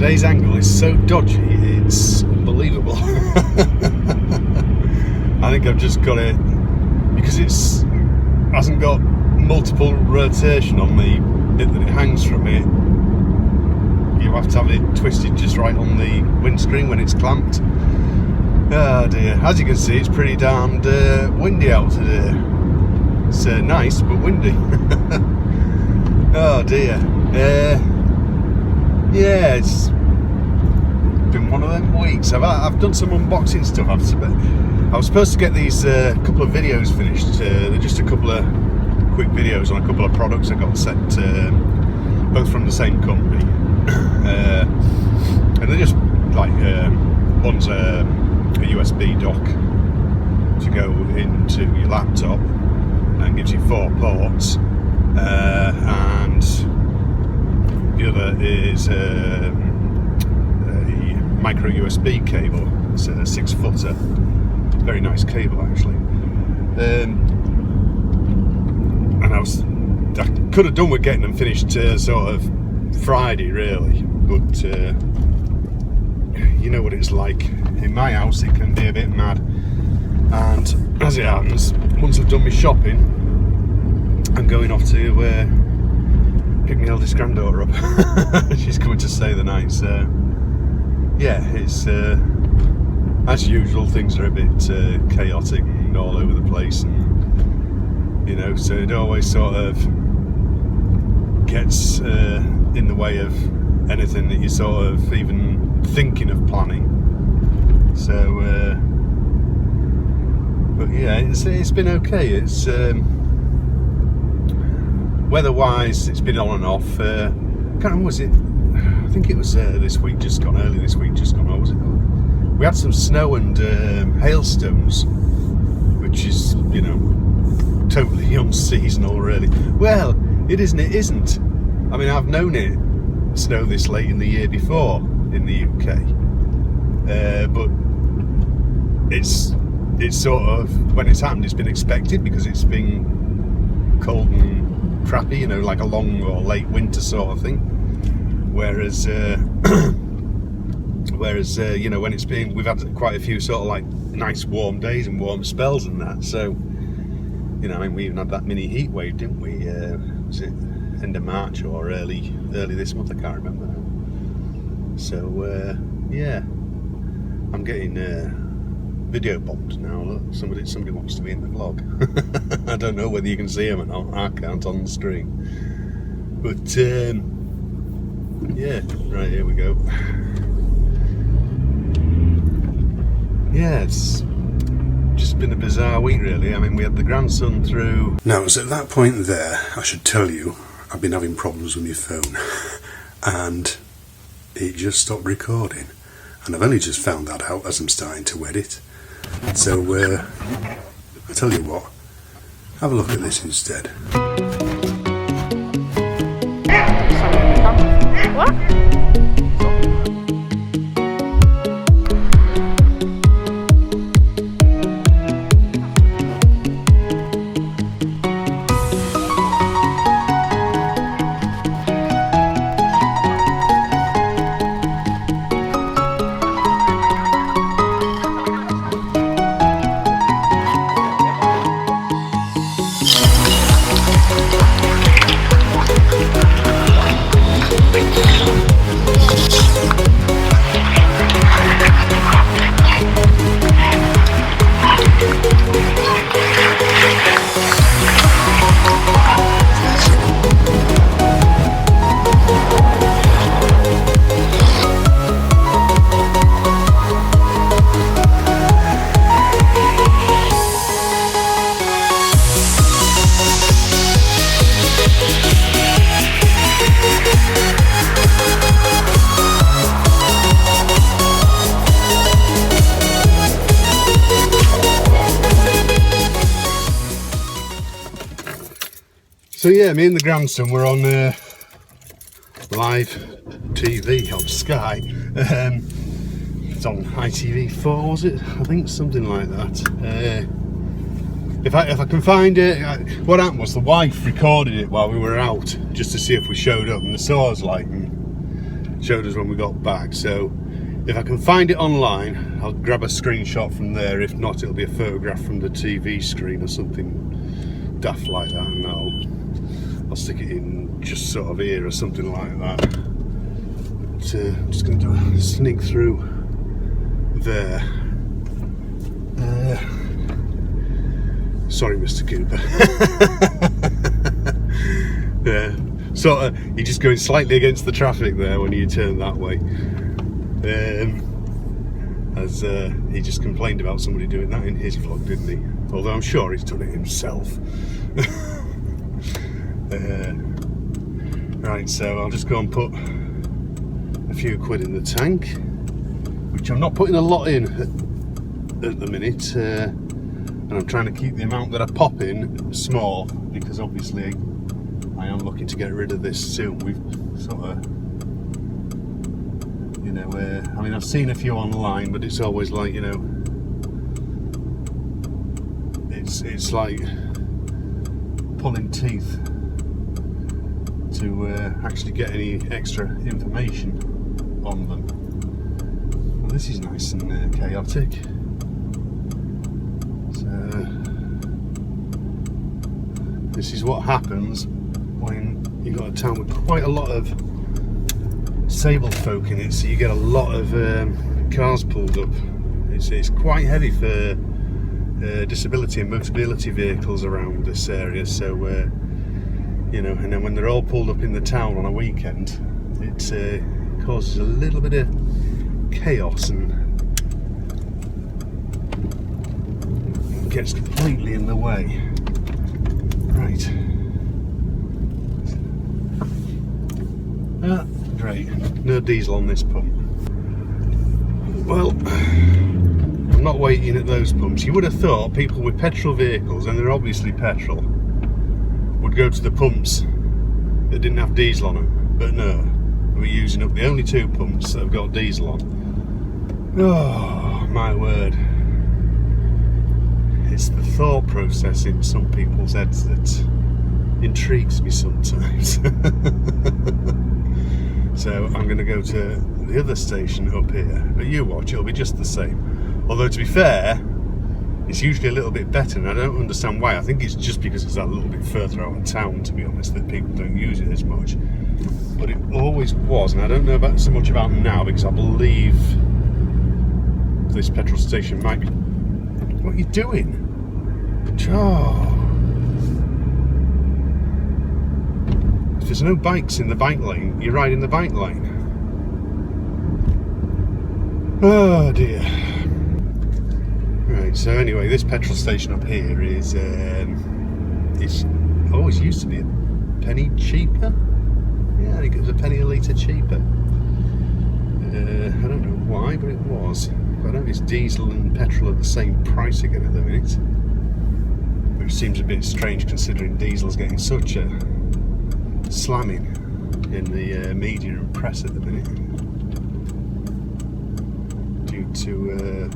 today's angle is so dodgy, it's unbelievable. I think I've just got it, because it's hasn't got multiple rotation on the bit that it hangs from it. You have to have it twisted just right on the windscreen when it's clamped. Oh dear, as you can see, it's pretty damned windy out today. It's nice but windy. Oh dear. Yeah, it's been one of them weeks. I've done some unboxing stuff. I was supposed to get these couple of videos finished. They're just a couple of quick videos on a couple of products I got sent, both from the same company. And they're just like, one's a USB dock to go into your laptop and gives you 4 ports, and the other is a micro USB cable. It's a 6-footer, very nice cable actually. And I could have done with getting them finished sort of Friday really, but you know what it's like. In my house it can be a bit mad, and as it happens, once I've done my shopping, I'm going off to pick my eldest granddaughter up. She's coming to stay the night, so yeah, it's as usual, things are a bit chaotic and all over the place, and you know, so it always sort of gets in the way of anything that you're sort of even thinking of planning. So but yeah, it's been okay. It's weather-wise, it's been on and off. Can't remember, was it? I think it was early this week just gone. Or was it? We had some snow and hailstones, which is, you know, totally unseasonal, really. Well, it isn't. It isn't. I mean, I've known it snow this late in the year before in the UK, but it's sort of, when it's happened, it's been expected because it's been cold and crappy, you know, like a long or late winter sort of thing. Whereas you know, when it's been, we've had quite a few sort of like nice warm days and warm spells and that. So, you know, I mean, we even had that mini heat wave, didn't we? Was it end of March or early this month? I can't remember now. So yeah, I'm getting video bombed now. Look, somebody wants to be in the vlog. I don't know whether you can see him or not. I can't on the screen. But yeah, right, here we go. Yeah, it's just been a bizarre week really. I mean, we had the grandson through. Now, it's at that point there, I should tell you, I've been having problems with my phone and it just stopped recording, and I've only just found that out as I'm starting to edit. So I tell you what, have a look at this instead. What? So yeah, me and the grandson were on live TV on Sky. It's on ITV4, was it? I think something like that. If I can find it, what happened was the wife recorded it while we were out just to see if we showed up, and the saw us like, showed us when we got back. So if I can find it online, I'll grab a screenshot from there. If not, it'll be a photograph from the TV screen or something daft like that, and I'll stick it in just sort of here or something like that. But, I'm just going to do a sneak through there. Sorry, Mr. Cooper. Yeah, sort of. You're just going slightly against the traffic there when you turn that way. As he just complained about somebody doing that in his vlog, didn't he? Although I'm sure he's done it himself. Right, so I'll just go and put a few quid in the tank, which I'm not putting a lot in at the minute, and I'm trying to keep the amount that I pop in small, because obviously I am looking to get rid of this soon. We've sort of, you know, I mean, I've seen a few online, but it's always like, you know, it's like pulling teeth to actually get any extra information on them. Well, this is nice and chaotic. So this is what happens when you've got a town with quite a lot of disabled folk in it, so you get a lot of cars pulled up. It's quite heavy for disability and mobility vehicles around this area, so you know, and then when they're all pulled up in the town on a weekend, it causes a little bit of chaos and gets completely in the way. Right. Great. No diesel on this pump. Well, I'm not waiting at those pumps. You would have thought people with petrol vehicles, and they're obviously petrol, would go to the pumps that didn't have diesel on them. But no, we're using up the only two pumps that have got diesel on. Oh, my word. It's the thought process in some people's heads that intrigues me sometimes. So I'm going to go to the other station up here, but you watch, it'll be just the same. Although, to be fair, it's usually a little bit better, and I don't understand why. I think it's just because it's that little bit further out of town, to be honest, that people don't use it as much. But it always was, and I don't know about so much about now, because I believe this petrol station might be... What are you doing? Oh. If there's no bikes in the bike lane, you ride in the bike lane. Oh dear. Right, so anyway, this petrol station up here is, it's always used to be a penny cheaper. Yeah, I think it was a penny a litre cheaper. I don't know why, but it was. I don't know if it's diesel and petrol at the same price again at the minute, which seems a bit strange considering diesel's getting such a slamming in the media and press at the minute due to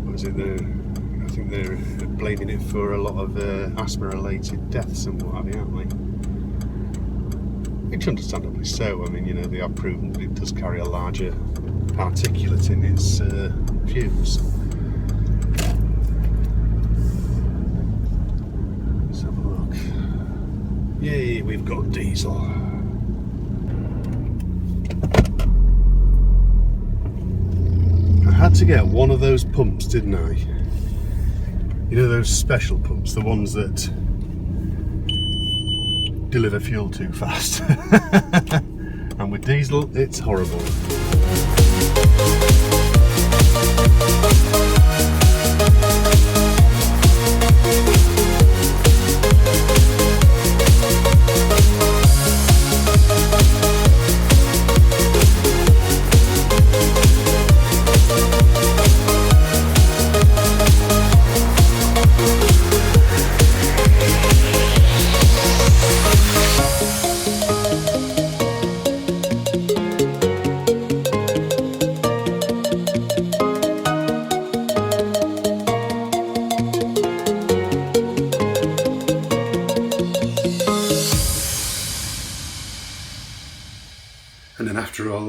what is it? I think they're blaming it for a lot of asthma-related deaths and what have you, aren't they? Which understandably so. I mean, you know, they have proven that it does carry a larger particulate in its fumes. Let's have a look. Yay, we've got diesel. I had to get one of those pumps, didn't I? You know, those special pumps, the ones that deliver fuel too fast. And with diesel, it's horrible.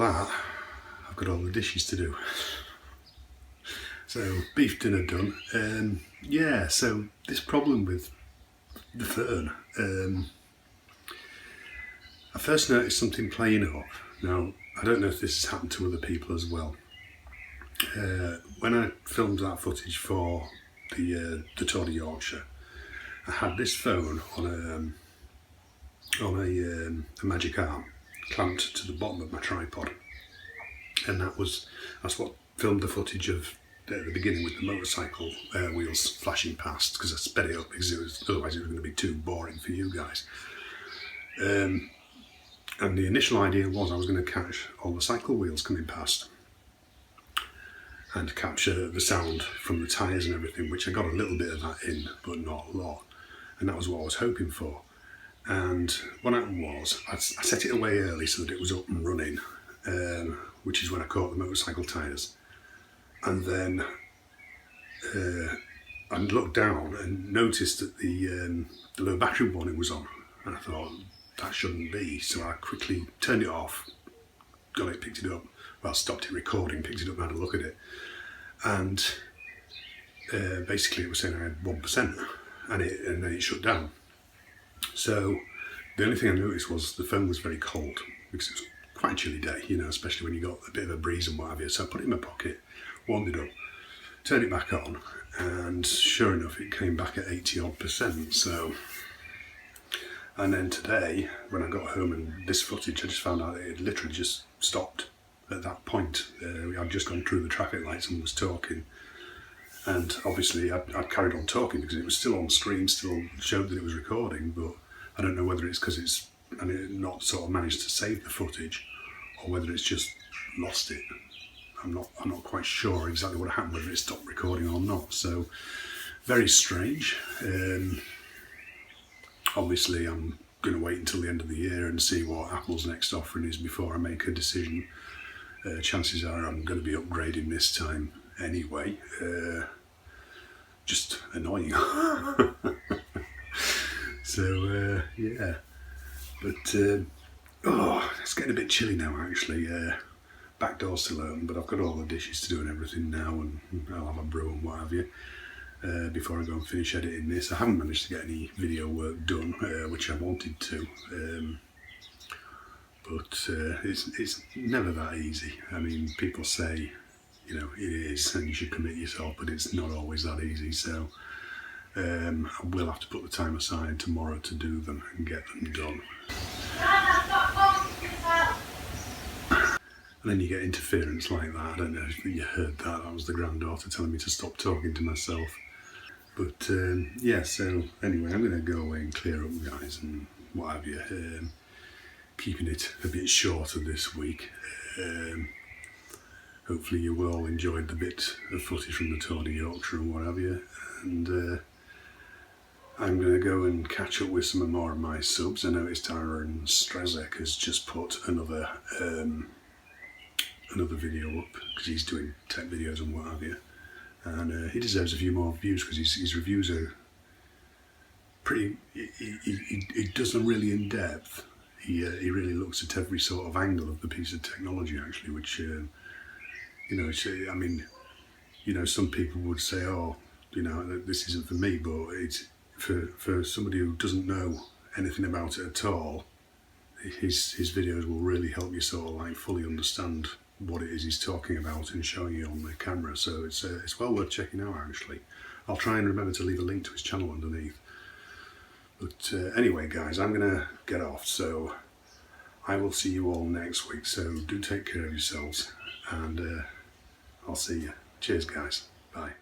that, I've got all the dishes to do. So beef dinner done. Yeah, so this problem with the fern, I first noticed something playing up. Now, I don't know if this has happened to other people as well. When I filmed that footage for the Tour De Yorkshire, I had this phone on a magic arm clamped to the bottom of my tripod, and that's what filmed the footage of at the beginning with the motorcycle wheels flashing past, because I sped it up because otherwise it was going to be too boring for you guys. And the initial idea was I was going to catch all the cycle wheels coming past and capture the sound from the tyres and everything, which I got a little bit of that in, but not a lot. And that was what I was hoping for. And what happened was, I set it away early so that it was up and running, which is when I caught the motorcycle tyres. And then I looked down and noticed that the low battery warning was on. And I thought, that shouldn't be. So I quickly turned it off, got it, picked it up, well, stopped it recording, picked it up and had a look at it. And basically it was saying I had 1%, and then it shut down. So the only thing I noticed was the phone was very cold, because it was quite a chilly day, you know, especially when you got a bit of a breeze and what have you. So I put it in my pocket, warmed it up, turned it back on, and sure enough it came back at 80-odd%. So, and then today when I got home and this footage, I just found out it had literally just stopped at that point. I'd just gone through the traffic lights and was talking, and obviously I'd carried on talking because it was still on screen, still showed that it was recording, but I don't know whether it's because it not sort of managed to save the footage, or whether it's just lost it. I'm not quite sure exactly what happened, whether it stopped recording or not. So very strange. Obviously I'm going to wait until the end of the year and see what Apple's next offering is before I make a decision. Chances are I'm going to be upgrading this time anyway. Just annoying. So yeah, but it's getting a bit chilly now actually. Back door's still open, but I've got all the dishes to do and everything now, and I'll have a brew and what have you before I go and finish editing this. I haven't managed to get any video work done, which I wanted to. But it's never that easy. I mean, people say, you know, it is and you should commit yourself, but it's not always that easy. So I will have to put the time aside tomorrow to do them and get them done. And then you get interference like that. I don't know if you heard that. That was the granddaughter telling me to stop talking to myself. But yeah, so anyway, I'm going to go away and clear up, guys, and what have you. Keeping it a bit shorter this week. Hopefully you all enjoyed the bit of footage from the Tour De Yorkshire and what have you. And I'm going to go and catch up with some more of my subs. I noticed Aaron Strezek has just put another video up, because he's doing tech videos and what have you. And he deserves a few more views, because his reviews are pretty, he does them really in depth. He really looks at every sort of angle of the piece of technology actually, which, you know, I mean, you know, some people would say, oh, you know, this isn't for me, but it's for somebody who doesn't know anything about it at all. His videos will really help you sort of like fully understand what it is he's talking about and showing you on the camera. So it's well worth checking out actually. I'll try and remember to leave a link to his channel underneath. But anyway guys, I'm gonna get off, so I will see you all next week. So do take care of yourselves, and I'll see you. Cheers guys, bye.